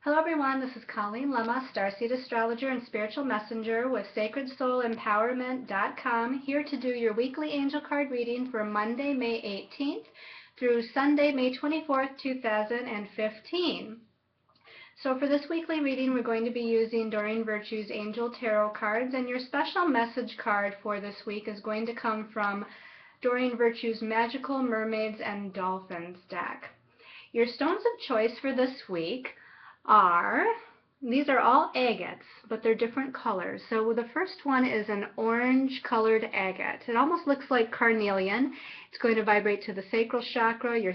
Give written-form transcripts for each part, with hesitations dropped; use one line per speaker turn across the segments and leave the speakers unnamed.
Hello everyone, this is Colleen Lemma, Starseed Astrologer and Spiritual Messenger with SacredSoulEmpowerment.com, here to do your weekly angel card reading for Monday, May 18th through Sunday, May 24th, 2015. So for this weekly reading, we're going to be using Doreen Virtue's Angel Tarot cards, and your special message card for this week is going to come from Doreen Virtue's Magical Mermaids and Dolphins deck. Your stones of choice for this week these are all agates, but they're different colors. So the first one is an orange colored agate. It almost looks like carnelian. It's going to vibrate to the sacral chakra, your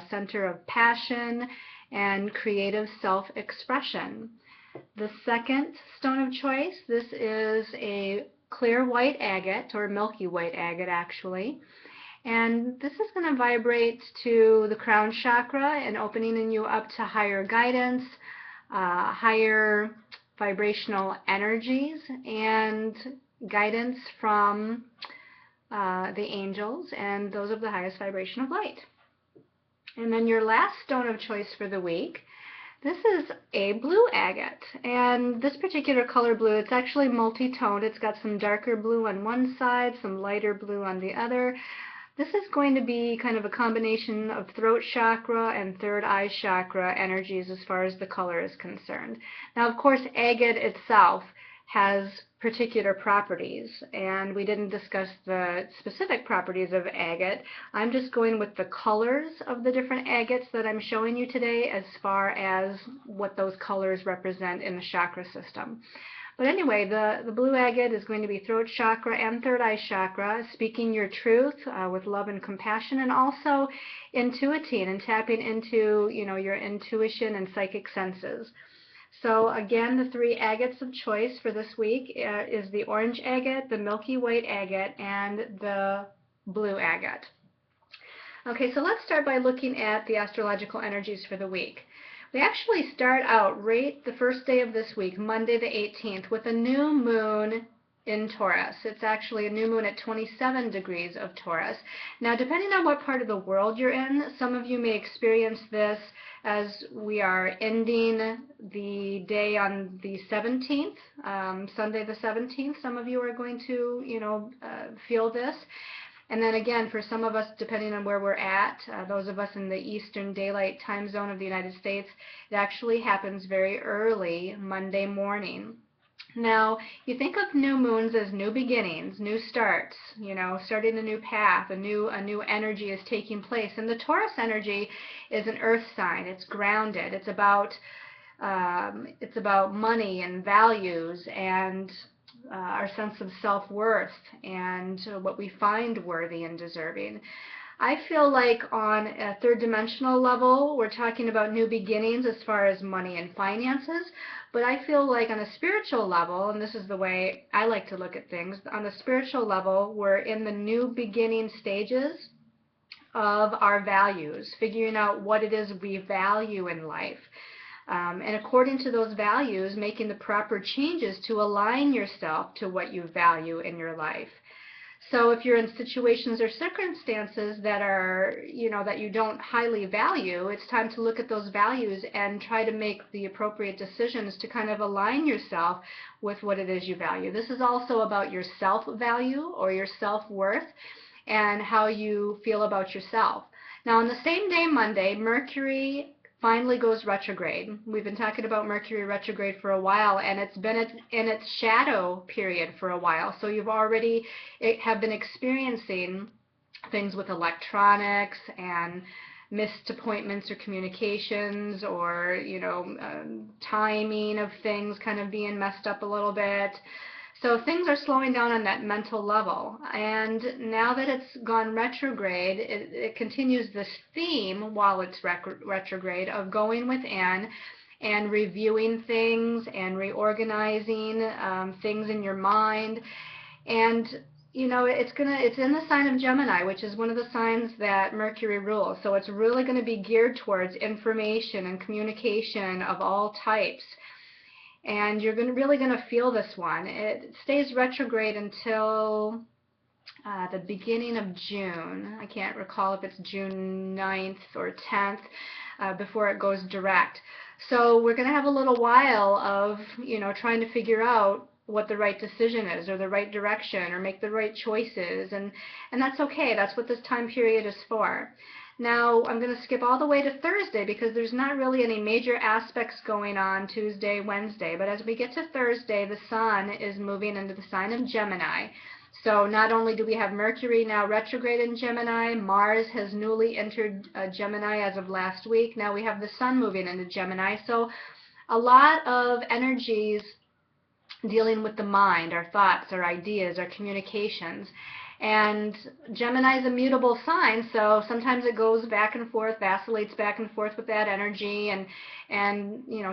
center of passion and creative self-expression. The second stone of choice, this is a clear white agate, or milky white agate actually. And this is going to vibrate to the crown chakra and opening you up to higher guidance, higher vibrational energies, and guidance from the angels and those of the highest vibration of light. And then your last stone of choice for the week, this is a blue agate, and this particular color blue, it's actually multi-toned. It's got some darker blue on one side, some lighter blue on the other. This is going to be kind of a combination of throat chakra and third eye chakra energies as far as the color is concerned. Now, of course, agate itself has particular properties, and we didn't discuss the specific properties of agate. I'm just going with the colors of the different agates that I'm showing you today as far as what those colors represent in the chakra system. But anyway, the blue agate is going to be throat chakra and third eye chakra, speaking your truth with love and compassion, and also intuiting and tapping into, your intuition and psychic senses. So again, the three agates of choice for this week is the orange agate, the milky white agate, and the blue agate. Okay, so let's start by looking at the astrological energies for the week. We actually start out right the first day of this week, Monday the 18th, with a new moon in Taurus. It's actually a new moon at 27 degrees of Taurus. Now, depending on what part of the world you're in, some of you may experience this as we are ending the day on the 17th, Sunday the 17th. Some of you are going to, feel this. And then again, for some of us, depending on where we're at, those of us in the Eastern Daylight Time Zone of the United States, it actually happens very early Monday morning. Now, you think of new moons as new beginnings, new starts, starting a new path, a new energy is taking place. And the Taurus energy is an earth sign. It's grounded. It's about money and values and our sense of self-worth and what we find worthy and deserving. I feel like on a third dimensional level, we're talking about new beginnings as far as money and finances, but I feel like on a spiritual level, and this is the way I like to look at things, on a spiritual level, we're in the new beginning stages of our values, figuring out what it is we value in life. And according to those values, making the proper changes to align yourself to what you value in your life. So if you're in situations or circumstances that are, that you don't highly value, it's time to look at those values and try to make the appropriate decisions to kind of align yourself with what it is you value. This is also about your self-value or your self-worth and how you feel about yourself. Now, on the same day, Monday, Mercury finally goes retrograde. We've been talking about Mercury retrograde for a while, and it's been in its shadow period for a while. So you've already have been experiencing things with electronics and missed appointments or communications, or timing of things kind of being messed up a little bit. So things are slowing down on that mental level. And now that it's gone retrograde, it continues this theme while it's retrograde of going within and reviewing things and reorganizing things in your mind. And it's in the sign of Gemini, which is one of the signs that Mercury rules. So it's really going to be geared towards information and communication of all types. And you're really going to feel this one. It stays retrograde until the beginning of June. I can't recall if it's June 9th or 10th before it goes direct. So we're going to have a little while of, trying to figure out what the right decision is, or the right direction, or make the right choices, and that's okay. That's what this time period is for. Now I'm going to skip all the way to Thursday because there's not really any major aspects going on Tuesday, Wednesday, but as we get to Thursday, the Sun is moving into the sign of Gemini. So not only do we have Mercury now retrograde in Gemini, Mars has newly entered Gemini as of last week. Now we have the Sun moving into Gemini. So a lot of energies dealing with the mind, our thoughts, our ideas, our communications. And Gemini is a mutable sign, so sometimes it goes back and forth, vacillates back and forth with that energy, and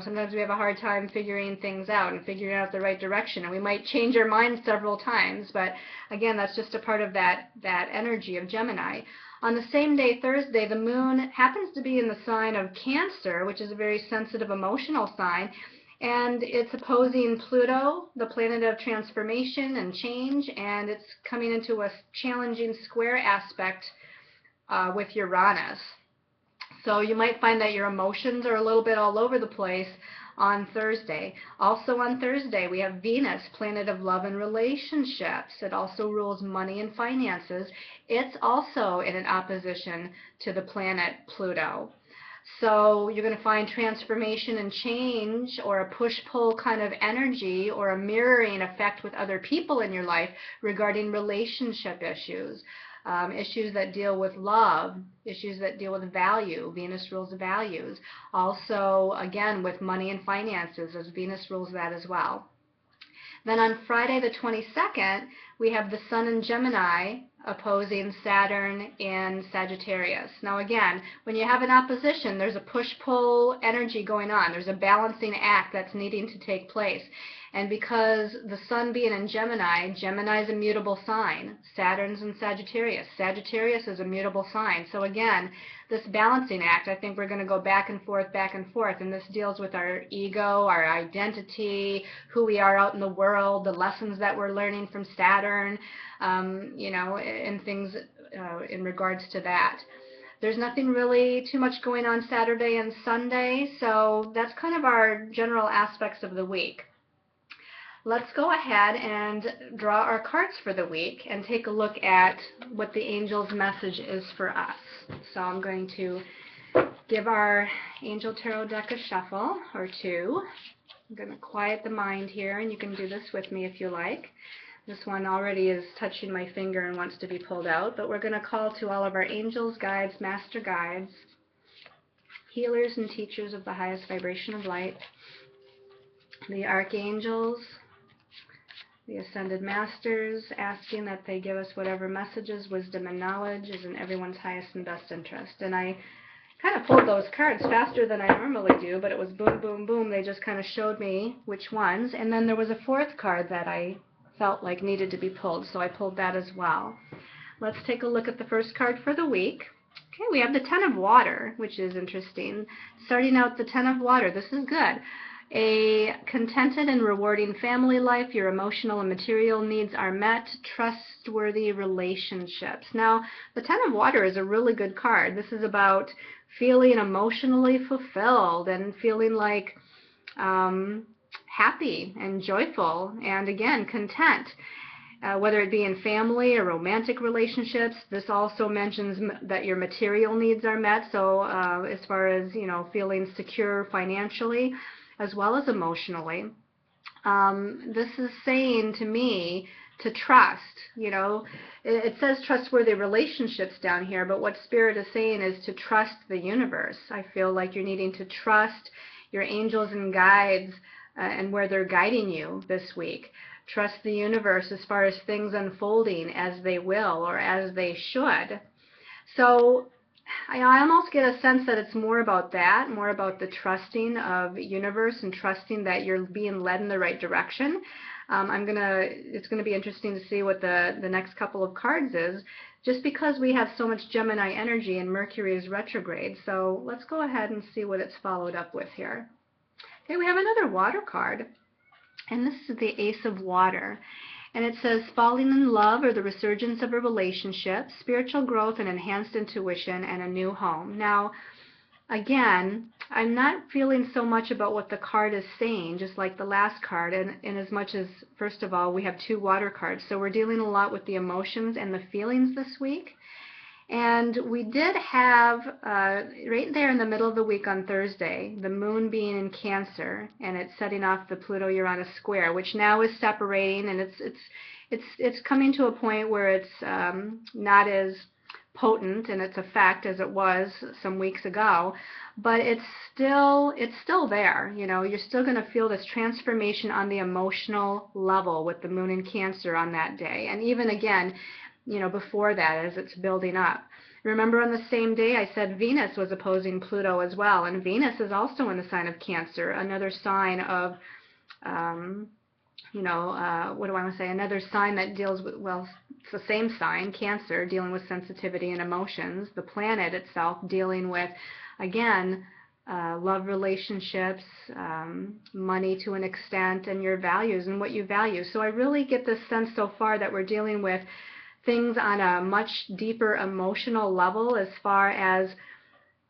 sometimes we have a hard time figuring things out and figuring out the right direction, and we might change our minds several times, but again, that's just a part of that energy of Gemini. On the same day, Thursday, the moon happens to be in the sign of Cancer, which is a very sensitive, emotional sign, and it's opposing Pluto, the planet of transformation and change, and it's coming into a challenging square aspect with Uranus. So you might find that your emotions are a little bit all over the place on Thursday. Also on Thursday, we have Venus, planet of love and relationships. It also rules money and finances. It's also in an opposition to the planet Pluto. So you're going to find transformation and change, or a push-pull kind of energy, or a mirroring effect with other people in your life regarding relationship issues, issues that deal with love, issues that deal with value. Venus rules values. Also, again, with money and finances, as Venus rules that as well. Then on Friday the 22nd, we have the Sun in Gemini opposing Saturn in Sagittarius. Now again, when you have an opposition, there's a push-pull energy going on. There's a balancing act that's needing to take place. And because the Sun being in Gemini, Gemini is a mutable sign. Saturn's in Sagittarius. Sagittarius is a mutable sign. So again, this balancing act, I think we're going to go back and forth, and this deals with our ego, our identity, who we are out in the world, the lessons that we're learning from Saturn, and things in regards to that. There's nothing really too much going on Saturday and Sunday, so that's kind of our general aspects of the week. Let's go ahead and draw our cards for the week and take a look at what the angel's message is for us. So I'm going to give our Angel Tarot deck a shuffle or two. I'm going to quiet the mind here, and you can do this with me if you like. This one already is touching my finger and wants to be pulled out, but we're going to call to all of our angels, guides, master guides, healers and teachers of the highest vibration of light, the archangels, the Ascended Masters, asking that they give us whatever messages, wisdom, and knowledge is in everyone's highest and best interest. And I kind of pulled those cards faster than I normally do, but it was boom, boom, boom. They just kind of showed me which ones. And then there was a fourth card that I felt like needed to be pulled, so I pulled that as well. Let's take a look at the first card for the week. Okay, we have the Ten of Water, which is interesting. Starting out the Ten of Water, this is good. A contented and rewarding family life, your emotional and material needs are met, trustworthy relationships. Now, the Ten of Water is a really good card. This is about feeling emotionally fulfilled and feeling like happy and joyful and, again, content. Whether it be in family or romantic relationships. This also mentions that your material needs are met, so as far as, feeling secure financially as well as emotionally. This is saying to me to trust. It says trustworthy relationships down here, but what Spirit is saying is to trust the universe. I feel like you're needing to trust your angels and guides and where they're guiding you this week. Trust the universe as far as things unfolding as they will or as they should. So I almost get a sense that it's more about that, more about the trusting of universe and trusting that you're being led in the right direction. It's gonna be interesting to see what the next couple of cards is, just because we have so much Gemini energy and Mercury is retrograde. So let's go ahead and see what it's followed up with here. Okay, we have another water card. And this is the Ace of Water. And it says, falling in love or the resurgence of a relationship, spiritual growth and enhanced intuition, and a new home. Now, again, I'm not feeling so much about what the card is saying, just like the last card, and as much as, first of all, we have 2 water cards, so we're dealing a lot with the emotions and the feelings this week. And we did have, right there in the middle of the week on Thursday, the moon being in Cancer, and it's setting off the Pluto-Uranus square, which now is separating, and it's coming to a point where it's not as potent in its effect as it was some weeks ago, but it's still there. You know, you're still going to feel this transformation on the emotional level with the moon in Cancer on that day, and even again, you know, before that as it's building up. Remember on the same day I said Venus was opposing Pluto as well, and Venus is also in the sign of Cancer, another sign of, what do I want to say, another sign that deals with, well, it's the same sign, Cancer, dealing with sensitivity and emotions, the planet itself dealing with, again, love relationships, money to an extent, and your values and what you value. So I really get this sense so far that we're dealing with things on a much deeper emotional level as far as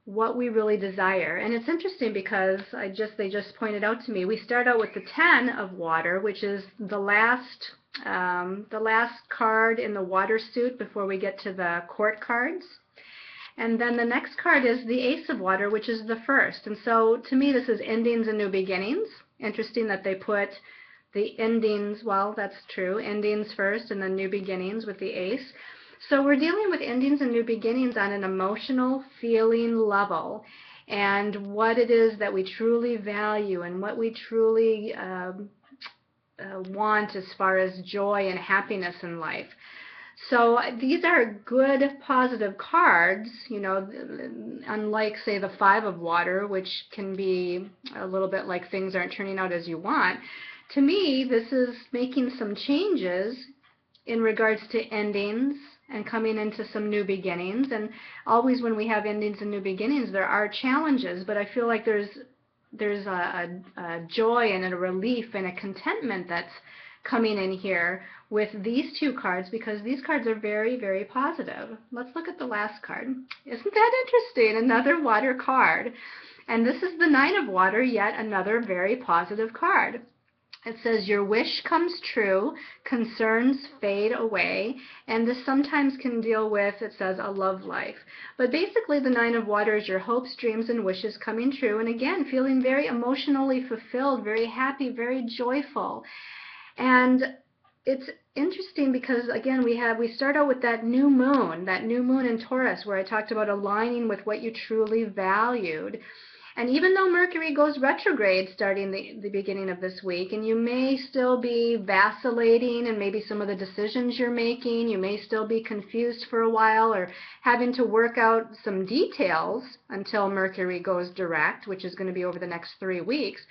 what we really desire. And it's interesting because they just pointed out to me, we start out with the 10 of water, which is the last card in the water suit before we get to the court cards. And then the next card is the Ace of Water, which is the first. And so to me, this is endings and new beginnings. Interesting that they put the endings, well, that's true, endings first and then new beginnings with the Ace. So we're dealing with endings and new beginnings on an emotional feeling level, and what it is that we truly value and what we truly want as far as joy and happiness in life. So these are good, positive cards, you know, unlike, say, the 5 of Water, which can be a little bit like things aren't turning out as you want. To me, this is making some changes in regards to endings and coming into some new beginnings. And always when we have endings and new beginnings, there are challenges, but I feel like there's a joy and a relief and a contentment that's coming in here with these 2 cards, because these cards are very, very positive. Let's look at the last card. Isn't that interesting? Another water card. And this is the 9 of Water, yet another very positive card. It says your wish comes true, concerns fade away, and this sometimes can deal with, it says, a love life. But basically the 9 of Water is your hopes, dreams, and wishes coming true, and again, feeling very emotionally fulfilled, very happy, very joyful. And it's interesting because, again, we start out with that new moon in Taurus, where I talked about aligning with what you truly valued. And even though Mercury goes retrograde starting the beginning of this week, and you may still be vacillating in maybe some of the decisions you're making, you may still be confused for a while or having to work out some details until Mercury goes direct, which is going to be over the next 3 weeks.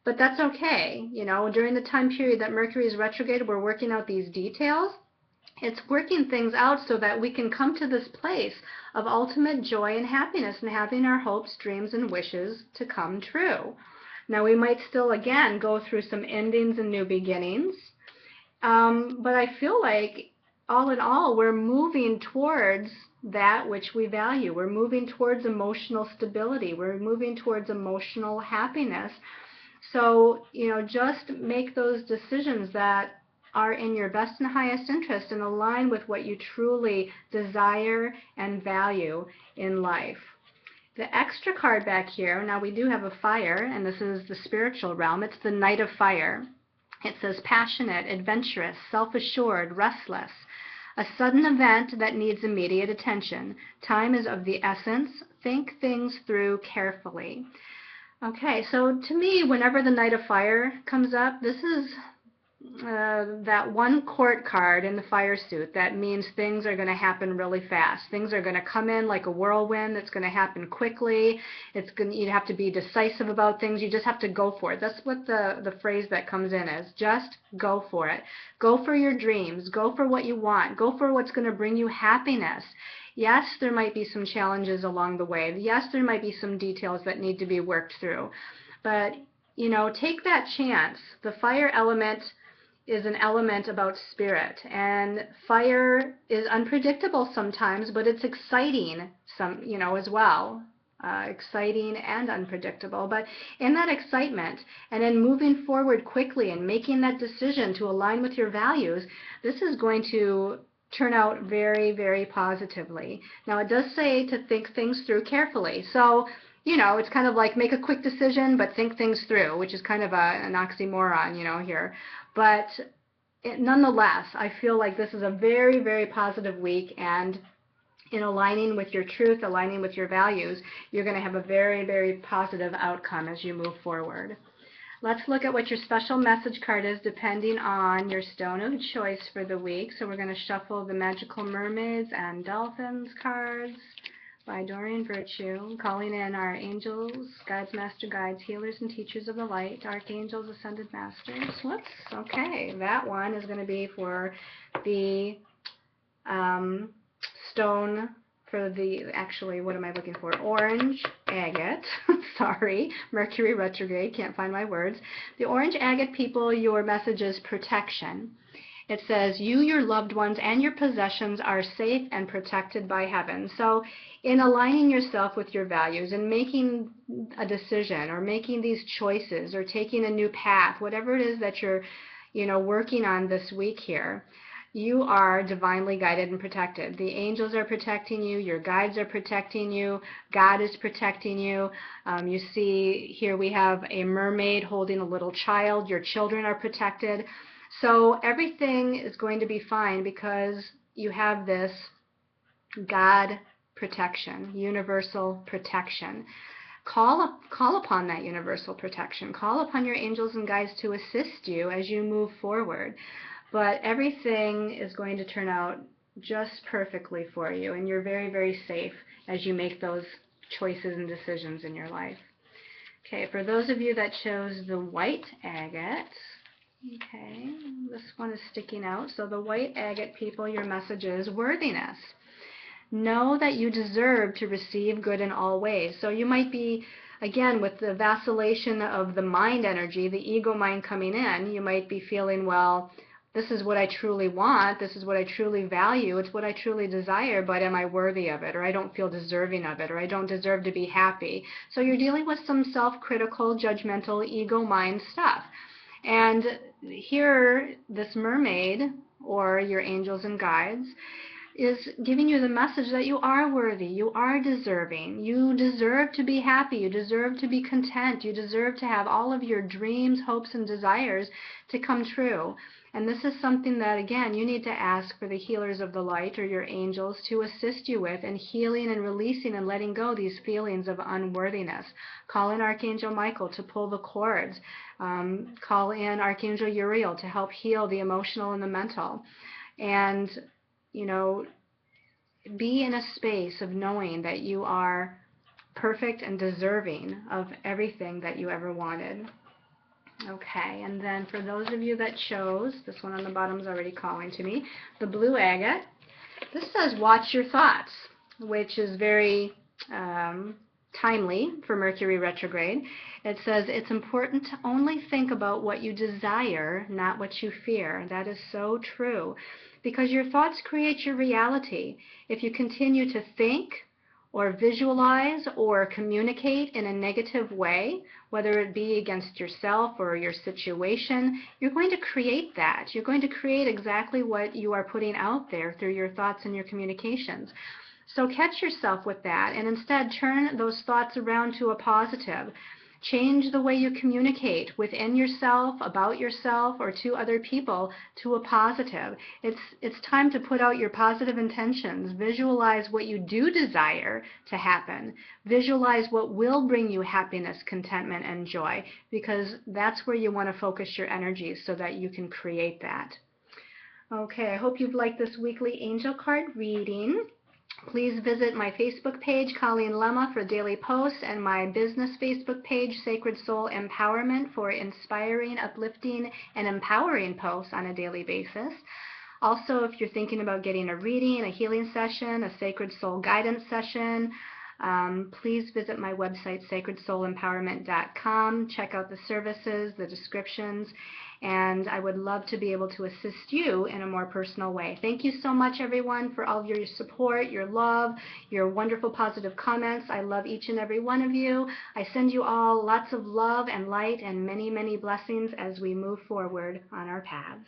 But that's okay. You know, during the time period that Mercury is retrograde, we're working out these details. It's working things out so that we can come to this place of ultimate joy and happiness and having our hopes, dreams, and wishes to come true. Now, we might still, again, go through some endings and new beginnings, but I feel like, all in all, we're moving towards that which we value. We're moving towards emotional stability. We're moving towards emotional happiness. So, you know, just make those decisions that are in your best and highest interest and align with what you truly desire and value in life. The extra card back here, now we do have a fire, and this is the spiritual realm. It's the Knight of Fire. It says passionate, adventurous, self-assured, restless. A sudden event that needs immediate attention. Time is of the essence. Think things through carefully. Okay, so to me, whenever the Knight of Fire comes up, this is that one court card in the fire suit. That means things are going to happen really fast. Things are going to come in like a whirlwind. It's going to happen quickly. You have to be decisive about things. You just have to go for it. That's what the phrase that comes in is. Just go for it. Go for your dreams. Go for what you want. Go for what's going to bring you happiness. Yes, there might be some challenges along the way. Yes, there might be some details that need to be worked through. But, you know, take that chance. The fire element is an element about spirit, and fire is unpredictable sometimes, but it's exciting as well. exciting and unpredictable. But in that excitement and in moving forward quickly and making that decision to align with your values, this is going to turn out very, very positively. Now, it does say to think things through carefully. So, you know, it's kind of like make a quick decision, but think things through, which is kind of an oxymoron, you know, here. But nonetheless, I feel like this is a very, very positive week, and in aligning with your truth, aligning with your values, you're going to have a very, very positive outcome as you move forward. Let's look at what your special message card is depending on your stone of choice for the week. So we're going to shuffle the Magical Mermaids and Dolphins cards by Doreen Virtue, calling in our angels, guides, master guides, healers, and teachers of the light, archangels, ascended masters. Whoops. Okay, that one is going to be for the stone for the, actually, what am I looking for? Orange agate. Sorry, Mercury retrograde, can't find my words. The orange agate people, your message is protection. It says, you, your loved ones, and your possessions are safe and protected by heaven. So in aligning yourself with your values and making a decision or making these choices or taking a new path, whatever it is that you're, you know, working on this week here, you are divinely guided and protected. The angels are protecting you. Your guides are protecting you. God is protecting you. You see here we have a mermaid holding a little child. Your children are protected. So everything is going to be fine because you have this God protection, universal protection. Call upon that universal protection. Call upon your angels and guides to assist you as you move forward. But everything is going to turn out just perfectly for you, and you're very, very safe as you make those choices and decisions in your life. Okay, for those of you that chose the white agate, okay, this one is sticking out. So the white agate people, your message is worthiness. Know that you deserve to receive good in all ways. So you might be, again, with the vacillation of the mind energy, the ego mind coming in, you might be feeling, well, this is what I truly want, this is what I truly value, it's what I truly desire, but am I worthy of it? Or I don't feel deserving of it, or I don't deserve to be happy. So you're dealing with some self-critical, judgmental, ego mind stuff. And here, this mermaid, or your angels and guides, is giving you the message that you are worthy, you are deserving, you deserve to be happy, you deserve to be content, you deserve to have all of your dreams, hopes, and desires to come true. And this is something that, again, you need to ask for the healers of the light or your angels to assist you with in healing and releasing and letting go these feelings of unworthiness. Call in Archangel Michael to pull the cords. Call in Archangel Uriel to help heal the emotional and the mental. And, you know, be in a space of knowing that you are perfect and deserving of everything that you ever wanted. Okay, and then for those of you that chose, this one on the bottom is already calling to me, the blue agate. This says watch your thoughts, which is very timely for Mercury retrograde. It says it's important to only think about what you desire, not what you fear. That is so true, because your thoughts create your reality. If you continue to think or visualize or communicate in a negative way, whether it be against yourself or your situation, you're going to create that. You're going to create exactly what you are putting out there through your thoughts and your communications. So catch yourself with that and instead turn those thoughts around to a positive. Change the way you communicate within yourself, about yourself, or to other people to a positive. It's time to put out your positive intentions. Visualize what you do desire to happen. Visualize what will bring you happiness, contentment, and joy, because that's where you want to focus your energies so that you can create that. Okay, I hope you've liked this weekly angel card reading. Please visit my Facebook page, Colleen Lemma, for daily posts, and my business Facebook page, Sacred Soul Empowerment, for inspiring, uplifting, and empowering posts on a daily basis. Also, if you're thinking about getting a reading, a healing session, a Sacred Soul guidance session, please visit my website, sacredsoulempowerment.com. Check out the services, the descriptions, and I would love to be able to assist you in a more personal way. Thank you so much, everyone, for all of your support, your love, your wonderful positive comments. I love each and every one of you. I send you all lots of love and light and many, many blessings as we move forward on our paths.